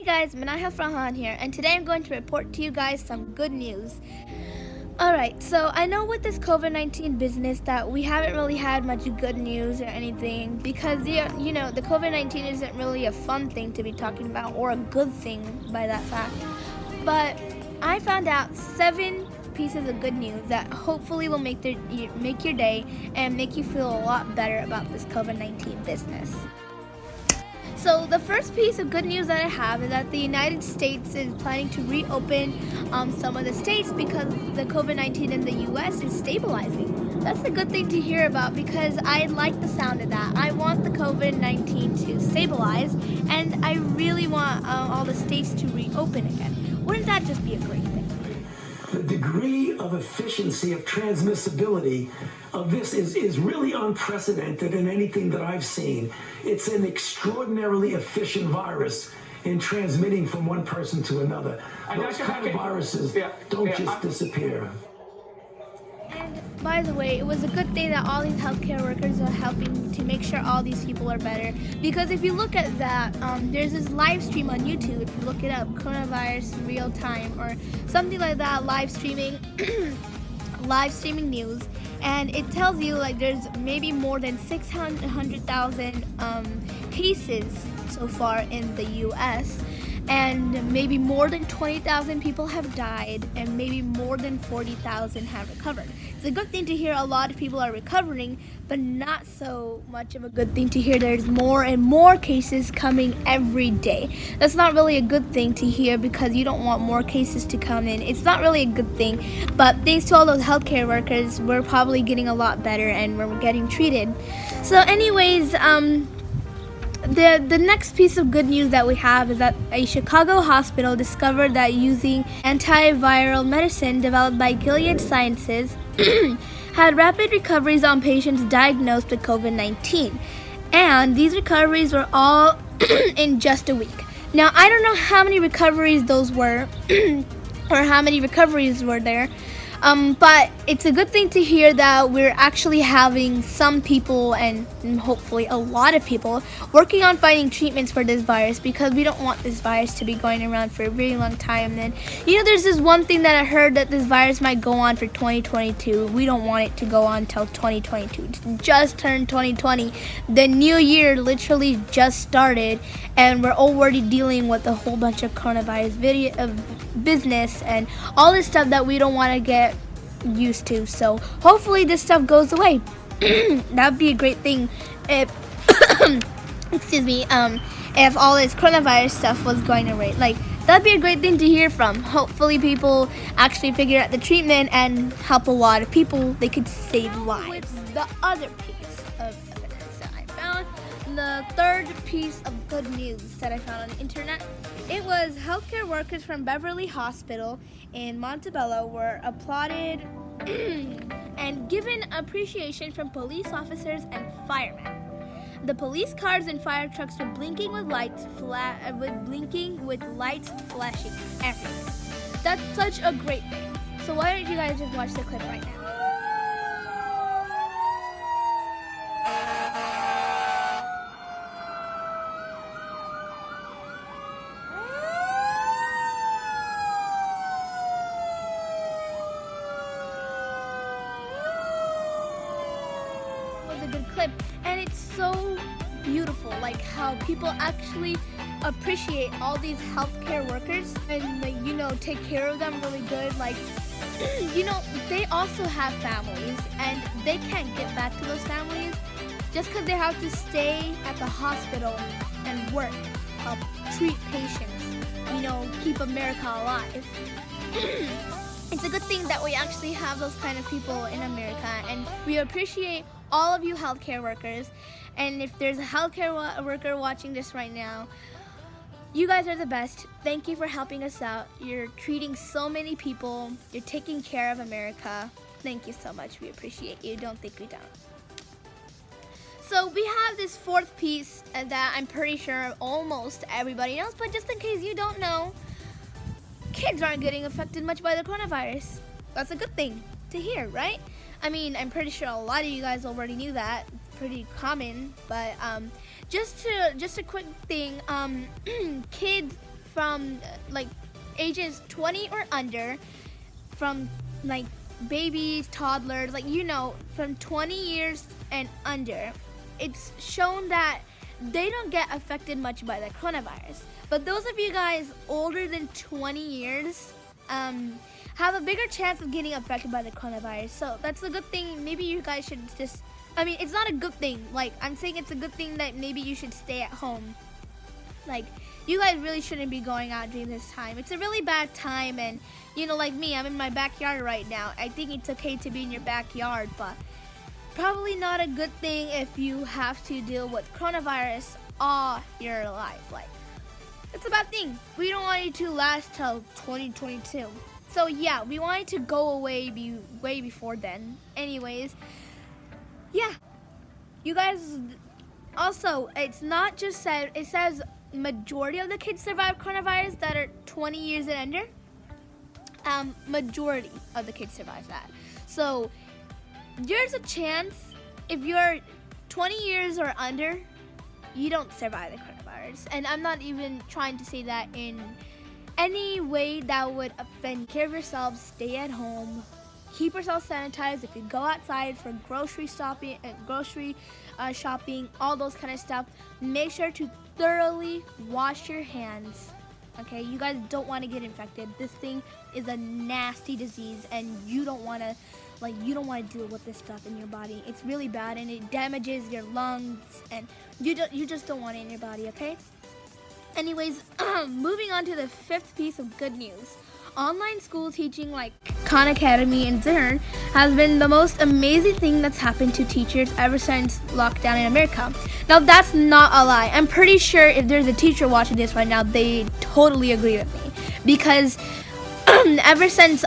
Hey guys, Manaya Frahan here, and today I'm going to report to you guys some good news. Alright, so I know with this COVID-19 business that we haven't really had much good news or anything because, the COVID-19 isn't really a fun thing to be talking about or a good thing by that fact. But I found out 7 pieces of good news that hopefully will make your day and make you feel a lot better about this COVID-19 business. So the first piece of good news that I have is that the United States is planning to reopen some of the states because the COVID-19 in the U.S. is stabilizing. That's a good thing to hear about because I like the sound of that. I want the COVID-19 to stabilize, and I really want all the states to reopen again. Wouldn't that just be a great thing? The degree of efficiency of transmissibility of this is really unprecedented in anything that I've seen. It's an extraordinarily efficient virus in transmitting from one person to another. Those kind of viruses don't just disappear. And by the way, it was a good thing that all these healthcare workers are helping to make sure all these people are better. Because if you look at that, there's this live stream on YouTube. If you look it up, coronavirus real time or something like that, live streaming, live streaming news, and it tells you like there's maybe more than 600,000 cases so far in the U.S. and maybe more than 20,000 people have died and maybe more than 40,000 have recovered. It's a good thing to hear a lot of people are recovering, but not so much of a good thing to hear there's more and more cases coming every day. That's not really a good thing to hear because you don't want more cases to come in. It's not really a good thing, but thanks to all those healthcare workers, we're probably getting a lot better and we're getting treated. So anyways, the next piece of good news that we have is that a Chicago hospital discovered that using antiviral medicine developed by Gilead Sciences had rapid recoveries on patients diagnosed with COVID-19. And these recoveries were all in just a week. Now, I don't know how many recoveries those were or how many recoveries were there. But it's a good thing to hear that we're actually having some people and hopefully a lot of people working on finding treatments for this virus because we don't want this virus to be going around for a very long time. And there's this one thing that I heard that this virus might go on for 2022. We don't want it to go on till 2022. It's just turned 2020. The new year literally just started and we're already dealing with a whole bunch of coronavirus business and all this stuff that we don't want to get used to. So hopefully this stuff goes away. That'd be a great thing if excuse me, if all this coronavirus stuff was going away. Like that'd be a great thing to hear from. Hopefully people actually figure out the treatment and help a lot of people. They could save lives. With the other piece of evidence that I found, the third piece of good news that I found on the internet, it was healthcare workers from Beverly Hospital in Montebello were applauded and given appreciation from police officers and firemen. The police cars and fire trucks were blinking with lights flashing everywhere. That's such a great thing. So why don't you guys just watch the clip right now? Was a good clip, and it's so beautiful, like how people actually appreciate all these healthcare workers and take care of them really good. Like they also have families and they can't get back to those families just because they have to stay at the hospital and work, help treat patients, keep America alive. It's a good thing that we actually have those kind of people in America, and we appreciate all of you healthcare workers. And if there's a healthcare worker watching this right now, you guys are the best. Thank you for helping us out. You're treating so many people. You're taking care of America. Thank you so much. We appreciate you. Don't think we don't. So we have this fourth piece that I'm pretty sure almost everybody knows, but just in case you don't know, kids aren't getting affected much by the coronavirus. That's a good thing to hear, right? I mean, I'm pretty sure a lot of you guys already knew that. It's pretty common, but just a quick thing. Kids from like ages 20 or under, from like babies, toddlers, like from 20 years and under, it's shown that they don't get affected much by the coronavirus. But those of you guys older than 20 years have a bigger chance of getting affected by the coronavirus. So that's a good thing. Maybe you guys should just, it's not a good thing. Like, I'm saying it's a good thing that maybe you should stay at home. Like, you guys really shouldn't be going out during this time. It's a really bad time, and like me, I'm in my backyard right now. I think it's okay to be in your backyard, but probably not a good thing if you have to deal with coronavirus all your life. Like, it's a bad thing. We don't want it to last till 2022. So yeah, we want it to go away way before then. Anyways, yeah. You guys, also, it's not just said, it says majority of the kids survive coronavirus that are 20 years and under. Majority of the kids survive that. So there's a chance if you're 20 years or under, you don't survive the coronavirus. And I'm not even trying to say that in any way that would offend. Care of yourselves, stay at home, keep yourself sanitized. If you go outside for grocery shopping, all those kind of stuff, make sure to thoroughly wash your hands. Okay, you guys don't want to get infected. This thing is a nasty disease, and you don't want to deal with this stuff in your body. It's really bad, and it damages your lungs, and you just don't want it in your body. Okay. Anyways, moving on to the fifth piece of good news. Online school teaching like Khan Academy and Zern has been the most amazing thing that's happened to teachers ever since lockdown in America. Now, that's not a lie. I'm pretty sure if there's a teacher watching this right now, they totally agree with me. Because ever since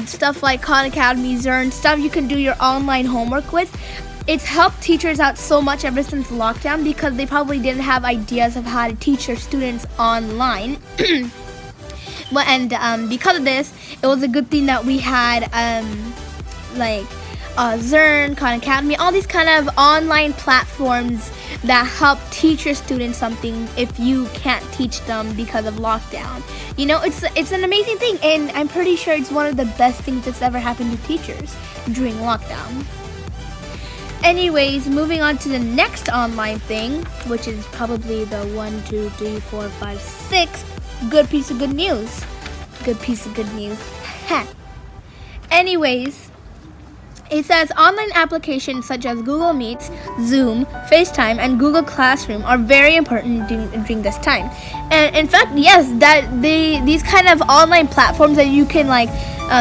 stuff like Khan Academy, Zern, stuff you can do your online homework with, it's helped teachers out so much ever since lockdown, because they probably didn't have ideas of how to teach their students online. And because of this, it was a good thing that we had Zern, Khan Academy, all these kind of online platforms that help teach your students something if you can't teach them because of lockdown. It's an amazing thing, and I'm pretty sure it's one of the best things that's ever happened to teachers during lockdown. Anyways, moving on to the next online thing, which is probably the 1, 2, 3, 4, 5, 6 good piece of good news. Good piece of good news. Anyways, it says online applications such as Google Meets, Zoom, FaceTime, and Google Classroom are very important during this time. And in fact, yes, these kind of online platforms that you can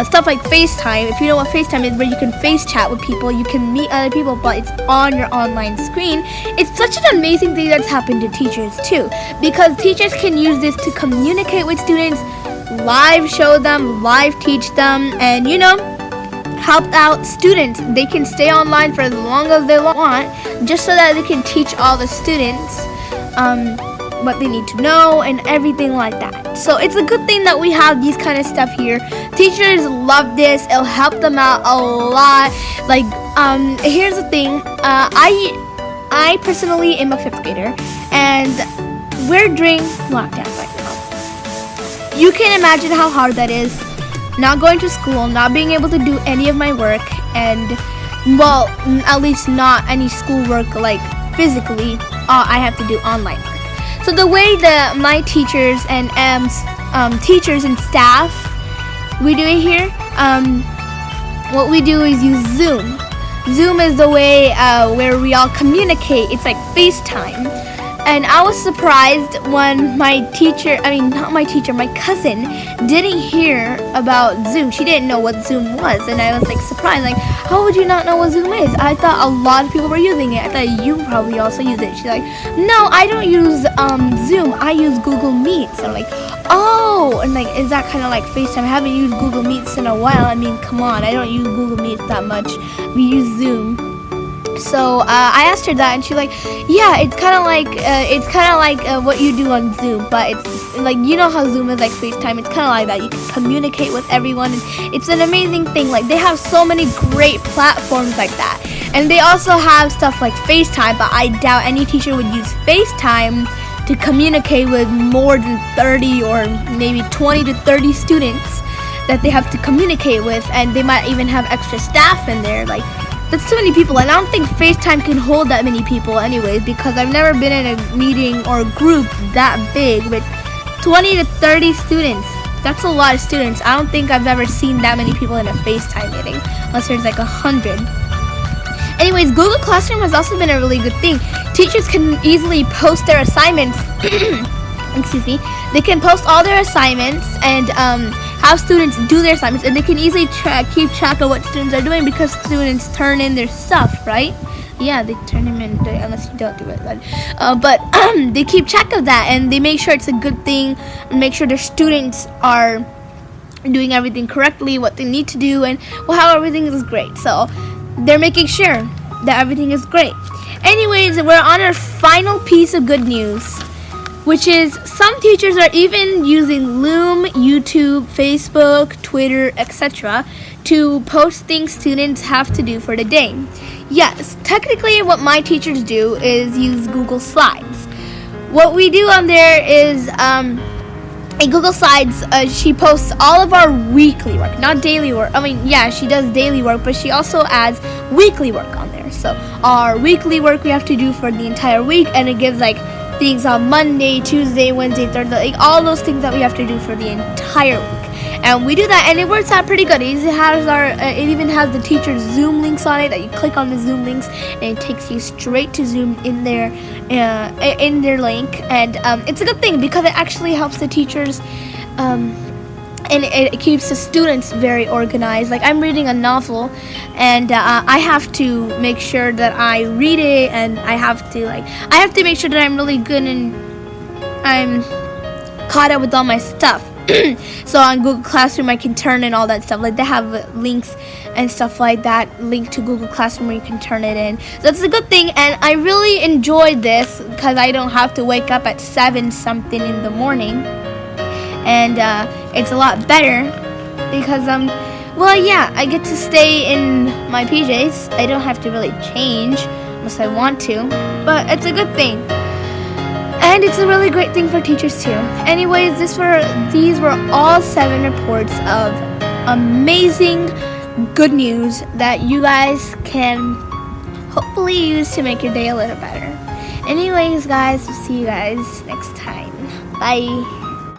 stuff like FaceTime. If you know what FaceTime is, where you can face chat with people, you can meet other people, but it's on your online screen. It's such an amazing thing that's happened to teachers too, because teachers can use this to communicate with students, live show them, live teach them, and help out students. They can stay online for as long as they want, just so that they can teach all the students what they need to know and everything like that. So it's a good thing that we have these kind of stuff here. Teachers love this. It'll help them out a lot. Here's the thing. I personally am a 5th grader, and we're during lockdown right now. You can imagine how hard that is. Not going to school, not being able to do any of my work, and at least not any schoolwork physically. I have to do online work. So the way that my teachers and teachers and staff, we do it here, what we do is use Zoom. Zoom is the way where we all communicate. It's like FaceTime. And I was surprised when my cousin didn't hear about Zoom. She didn't know what Zoom was, and I was surprised. How would you not know what Zoom is? I thought a lot of people were using it. I thought you probably also use it. She's like, no, I don't use Zoom. I use Google Meets. So I'm like, oh, and is that kind of like FaceTime? I haven't used Google Meets in a while. I mean, come on, I don't use Google Meets that much. We use Zoom. So I asked her that, and she's like, yeah, it's kind of like what you do on Zoom, but it's how Zoom is like FaceTime. It's kind of like that. You can communicate with everyone, and it's an amazing thing. They have so many great platforms like that, and they also have stuff like FaceTime, but I doubt any teacher would use FaceTime to communicate with more than 30 or maybe 20 to 30 students that they have to communicate with, and they might even have extra staff in there. Like, that's too many people, and I don't think FaceTime can hold that many people anyways, because I've never been in a meeting or group that big with 20 to 30 students. That's a lot of students. I don't think I've ever seen that many people in a FaceTime meeting, unless there's like 100. Anyways, Google Classroom has also been a really good thing. Teachers can easily post their assignments. Excuse me. They can post all their assignments and have students do their assignments, and they can easily keep track of what students are doing because students turn in their stuff, right? Yeah, they turn them in unless you don't do it. But they keep track of that, and they make sure it's a good thing, and make sure their students are doing everything correctly, what they need to do, and how everything is great. So they're making sure that everything is great. Anyways, we're on our final piece of good news, which is some teachers are even using Loom, YouTube, Facebook, Twitter, etc. to post things students have to do for the day. Yes, technically what my teachers do is use Google Slides. What we do on there is in Google Slides, she posts all of our weekly work, not daily work. I mean, yeah, she does daily work, but she also adds weekly work on there. So our weekly work we have to do for the entire week, and it gives like things on Monday, Tuesday, Wednesday, Thursday, like all those things that we have to do for the entire week. And we do that, and it works out pretty good. It even has the teacher's Zoom links on it that you click on the Zoom links, and it takes you straight to Zoom in their link. And it's a good thing because it actually helps the teachers, and it keeps the students very organized. Like, I'm reading a novel, and I have to make sure that I read it, and I have to make sure that I'm really good and I'm caught up with all my stuff. So on Google Classroom, I can turn in all that stuff. Like, they have links and stuff like that, linked to Google Classroom where you can turn it in. So that's a good thing, and I really enjoyed this because I don't have to wake up at 7 something in the morning, and it's a lot better because I get to stay in my PJs. I don't have to really change unless I want to, but it's a good thing. And it's a really great thing for teachers too. Anyways, these were all 7 reports of amazing good news that you guys can hopefully use to make your day a little better. Anyways, guys, we'll see you guys next time. Bye.